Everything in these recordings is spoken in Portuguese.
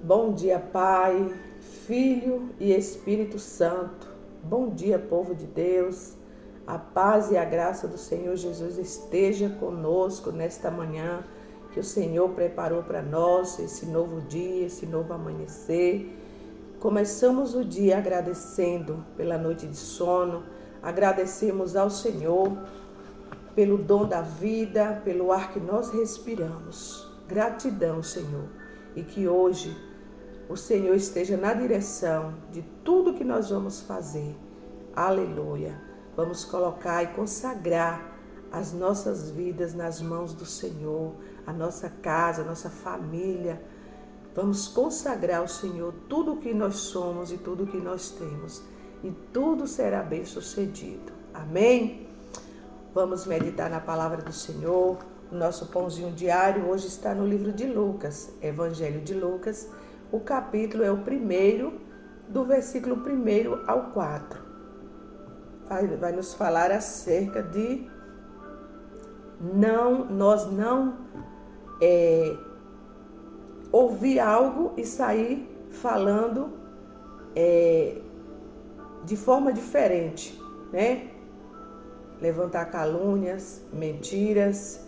Bom dia, Pai, Filho e Espírito Santo. Bom dia, povo de Deus. A paz e a graça do Senhor Jesus esteja conosco nesta manhã que o Senhor preparou para nós, esse novo dia, esse novo amanhecer. Começamos o dia agradecendo pela noite de sono, agradecemos ao Senhor pelo dom da vida, pelo ar que nós respiramos. Gratidão, Senhor, e que hoje o Senhor esteja na direção de tudo que nós vamos fazer. Aleluia. Vamos colocar e consagrar as nossas vidas nas mãos do Senhor, a nossa casa, a nossa família. Vamos consagrar ao Senhor tudo o que nós somos e tudo o que nós temos. E tudo será bem sucedido. Amém? Vamos meditar na palavra do Senhor. O nosso pãozinho diário hoje está no livro de Lucas, Evangelho de Lucas. O capítulo é o primeiro, do versículo 1 ao 4. Vai nos falar acerca de nós não ouvir algo e sair falando de forma diferente, né? Levantar calúnias, mentiras.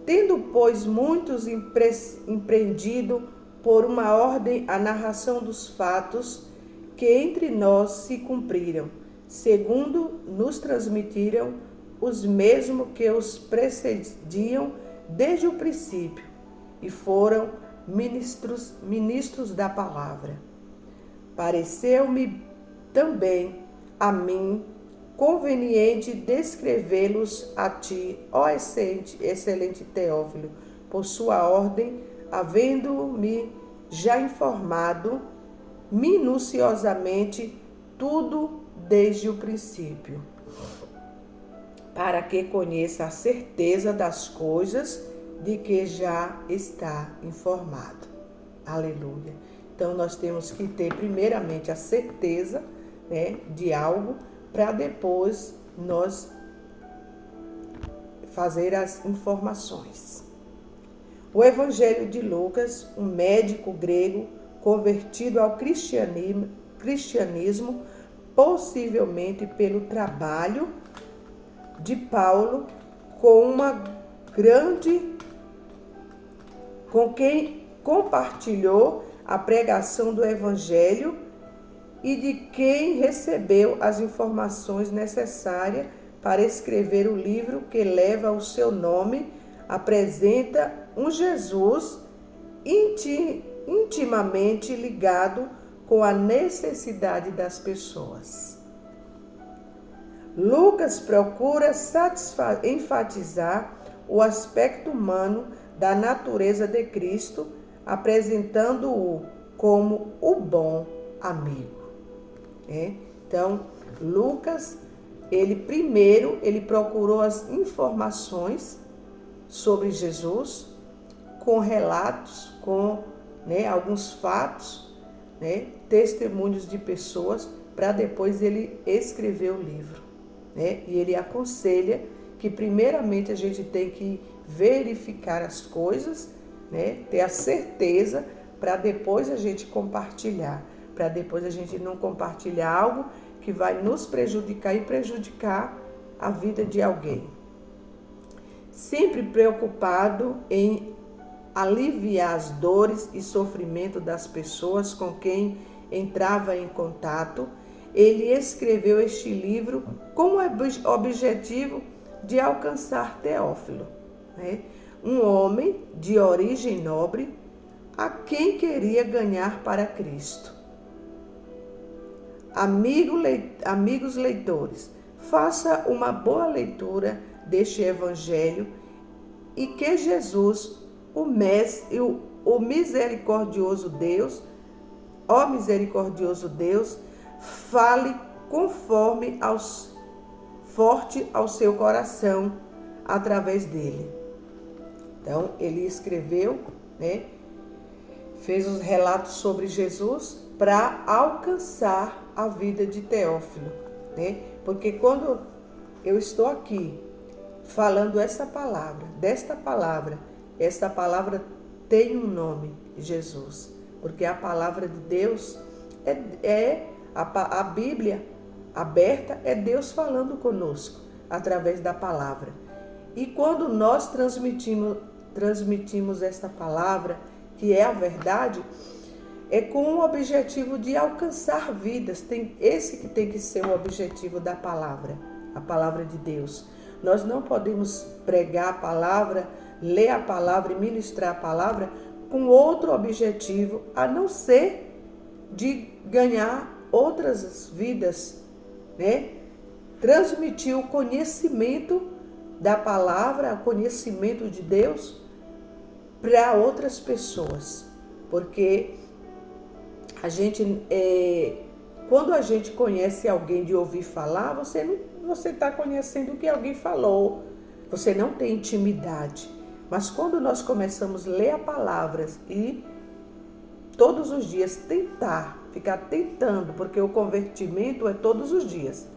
Tendo, pois, muitos empreendido por uma ordem a narração dos fatos que entre nós se cumpriram, segundo nos transmitiram os mesmos que os precediam desde o princípio, e foram ministros da palavra. Pareceu-me também a mim conveniente descrevê-los a ti, ó excelente Teófilo, por sua ordem, havendo-me já informado minuciosamente tudo desde o princípio, para que conheça a certeza das coisas de que já está informado. Aleluia. Então nós temos que ter primeiramente a certeza, né, de algo, para depois nós fazer as informações. O Evangelho de Lucas, um médico grego convertido ao cristianismo, possivelmente pelo trabalho de Paulo com quem compartilhou a pregação do Evangelho e de quem recebeu as informações necessárias para escrever o livro que leva o seu nome, apresenta um Jesus intimamente ligado com a necessidade das pessoas. Lucas procura enfatizar o aspecto humano da natureza de Cristo, apresentando-o como o bom amigo. Então, Lucas, ele procurou as informações sobre Jesus, com relatos, com alguns fatos, testemunhos de pessoas, para depois ele escrever o livro. E ele aconselha que primeiramente a gente tem que verificar as coisas, ter a certeza, para depois a gente compartilhar, para depois a gente não compartilhar algo que vai nos prejudicar e prejudicar a vida de alguém. Sempre preocupado em aliviar as dores e sofrimento das pessoas com quem entrava em contato, ele escreveu este livro com o objetivo de alcançar Teófilo, um homem de origem nobre, a quem queria ganhar para Cristo. Amigos leitores, faça uma boa leitura deste Evangelho e que Jesus, o misericordioso Deus, fale conforme forte ao seu coração através dele. Então, ele escreveu, fez os relatos sobre Jesus para alcançar a vida de Teófilo, Porque quando eu estou aqui falando esta palavra tem um nome, Jesus, porque a palavra de Deus a Bíblia aberta é Deus falando conosco através da palavra. E quando nós transmitimos esta palavra, que é a verdade, é com o objetivo de alcançar vidas. Esse que tem que ser o objetivo da palavra, a palavra de Deus. Nós não podemos pregar a palavra, ler a palavra e ministrar a palavra com outro objetivo, a não ser de ganhar outras vidas, né? Transmitir o conhecimento da palavra, o conhecimento de Deus para outras pessoas. Porque quando a gente conhece alguém de ouvir falar, você está conhecendo o que alguém falou, você não tem intimidade. Mas quando nós começamos a ler a palavra e todos os dias ficar tentando, porque o convertimento é todos os dias,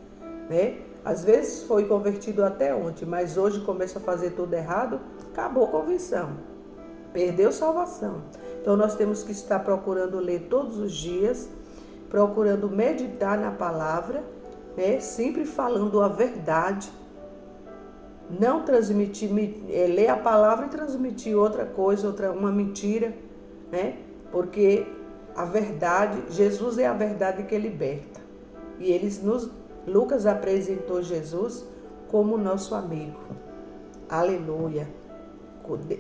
né? Às vezes foi convertido até ontem, mas hoje começa a fazer tudo errado, acabou a conversão, perdeu salvação. Então nós temos que estar procurando ler todos os dias, procurando meditar na palavra, né? Sempre falando a verdade, não transmitir, ler a palavra e transmitir outra coisa, uma mentira, né? Porque a verdade, Jesus é a verdade que liberta. E Lucas apresentou Jesus como nosso amigo. Aleluia.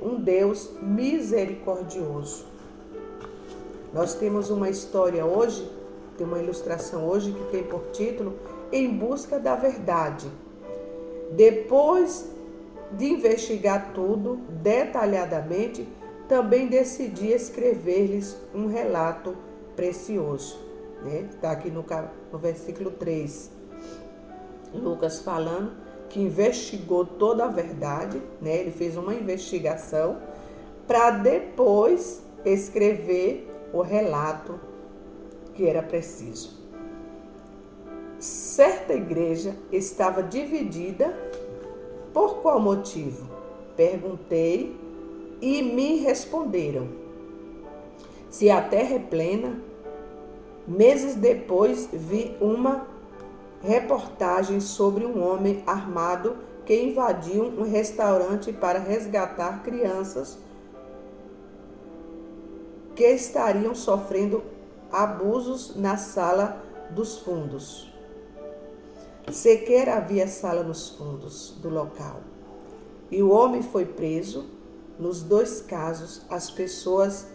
Um Deus misericordioso. Nós temos uma história hoje, tem uma ilustração hoje que tem por título Em Busca da Verdade. Depois de investigar tudo detalhadamente, também decidi escrever-lhes um relato precioso. Está aqui no versículo 3. Lucas falando que investigou toda a verdade, né? Ele fez uma investigação para depois escrever o relato que era preciso. Certa igreja estava dividida. Por qual motivo? Perguntei e me responderam. Se a terra é plena. Meses depois vi uma reportagem sobre um homem armado que invadiu um restaurante para resgatar crianças que estariam sofrendo abusos na sala dos fundos. Sequer havia sala nos fundos do local. E o homem foi preso. Nos dois casos, as pessoas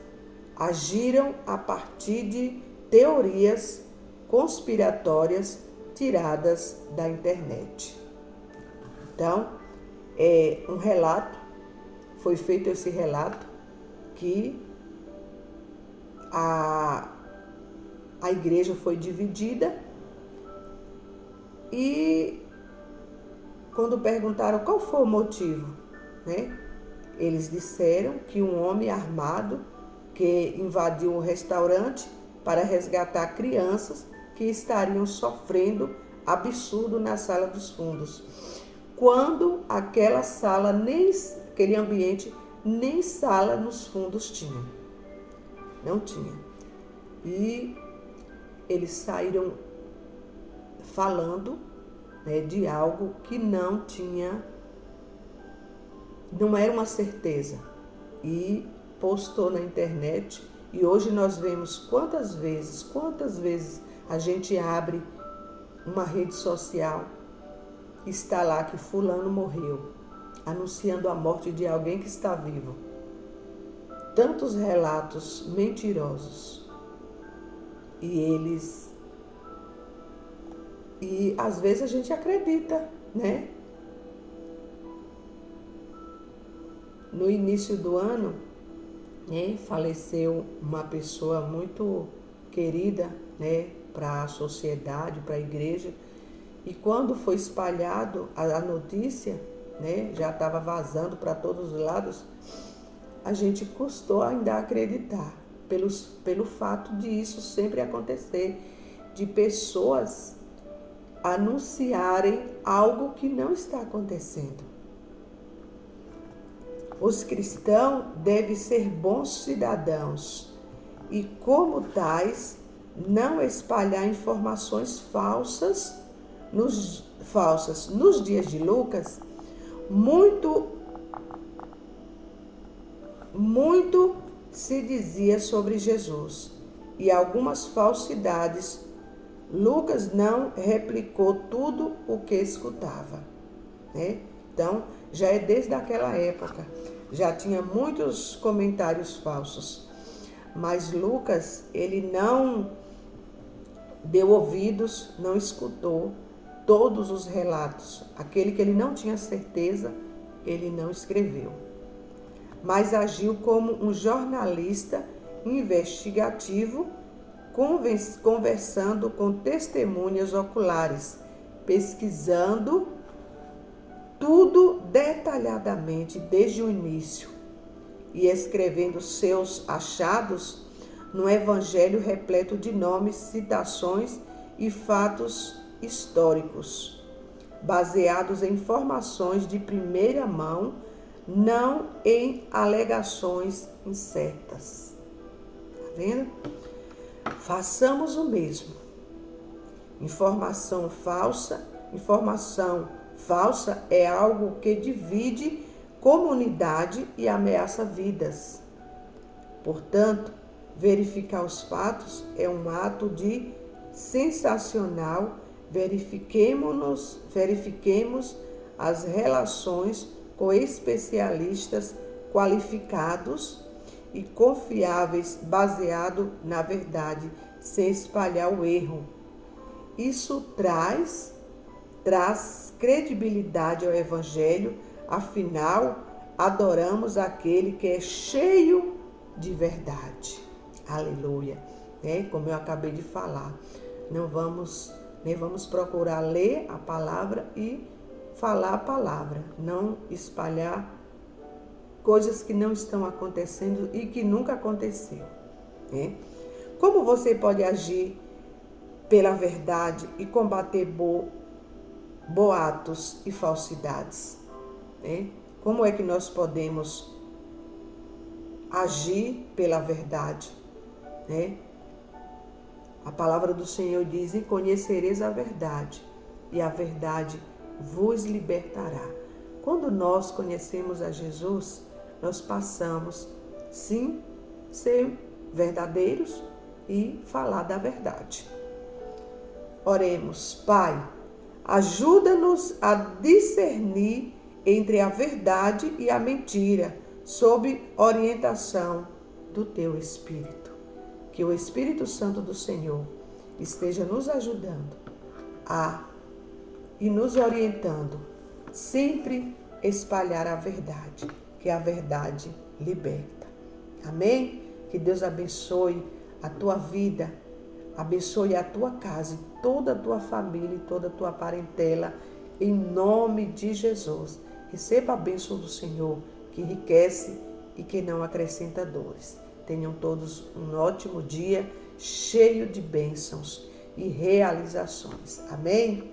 agiram a partir de teorias conspiratórias tiradas da internet. Então, um relato, foi feito esse relato que a igreja foi dividida e quando perguntaram qual foi o motivo, né? Eles disseram que um homem armado que invadiu um restaurante para resgatar crianças que estariam sofrendo absurdo na sala dos fundos. Quando aquela sala, aquele ambiente, nem sala nos fundos tinha. Não tinha. E eles saíram falando, né, de algo que não era uma certeza. E postou na internet. E hoje nós vemos quantas vezes a gente abre uma rede social, está lá que fulano morreu, anunciando a morte de alguém que está vivo. Tantos relatos mentirosos. E às vezes a gente acredita, né? No início do ano, né, faleceu uma pessoa muito querida, né, para a sociedade, para a igreja. E quando foi espalhado a notícia, né, já estava vazando para todos os lados, a gente custou ainda acreditar, pelo fato de isso sempre acontecer, de pessoas anunciarem algo que não está acontecendo. Os cristãos devem ser bons cidadãos e, como tais, não espalhar informações falsas. Nos dias de Lucas, muito se dizia sobre Jesus e algumas falsidades. Lucas não replicou tudo o que escutava, né? Então, já é desde aquela época, já tinha muitos comentários falsos. Mas Lucas, ele não deu ouvidos, não escutou todos os relatos. Aquele que ele não tinha certeza, ele não escreveu. Mas agiu como um jornalista investigativo, conversando com testemunhas oculares, pesquisando tudo detalhadamente desde o início e escrevendo seus achados no evangelho repleto de nomes, citações e fatos históricos, baseados em informações de primeira mão, não em alegações incertas. Tá vendo? Façamos o mesmo. Informação falsa é algo que divide comunidade e ameaça vidas. Portanto, verificar os fatos é um ato de sensacional. Verifiquemos as relações com especialistas qualificados e confiáveis, baseado na verdade, sem espalhar o erro. Isso traz credibilidade ao Evangelho, afinal, adoramos aquele que é cheio de verdade. Aleluia. Como eu acabei de falar, vamos procurar ler a palavra e falar a palavra, não espalhar coisas que não estão acontecendo e que nunca aconteceu. Como você pode agir pela verdade e combater boatos e falsidades? Como é que nós podemos agir pela verdade? A palavra do Senhor diz: e conhecereis a verdade, e a verdade vos libertará. Quando nós conhecemos a Jesus, nós passamos, sim, ser verdadeiros e falar da verdade. Oremos. Pai, ajuda-nos a discernir entre a verdade e a mentira, sob orientação do Teu Espírito. Que o Espírito Santo do Senhor esteja nos ajudando e nos orientando, sempre espalhar a verdade, que a verdade liberta. Amém? Que Deus abençoe a tua vida, abençoe a tua casa, toda a tua família e toda a tua parentela, em nome de Jesus. Receba a bênção do Senhor, que enriquece e que não acrescenta dores. Tenham todos um ótimo dia, cheio de bênçãos e realizações. Amém?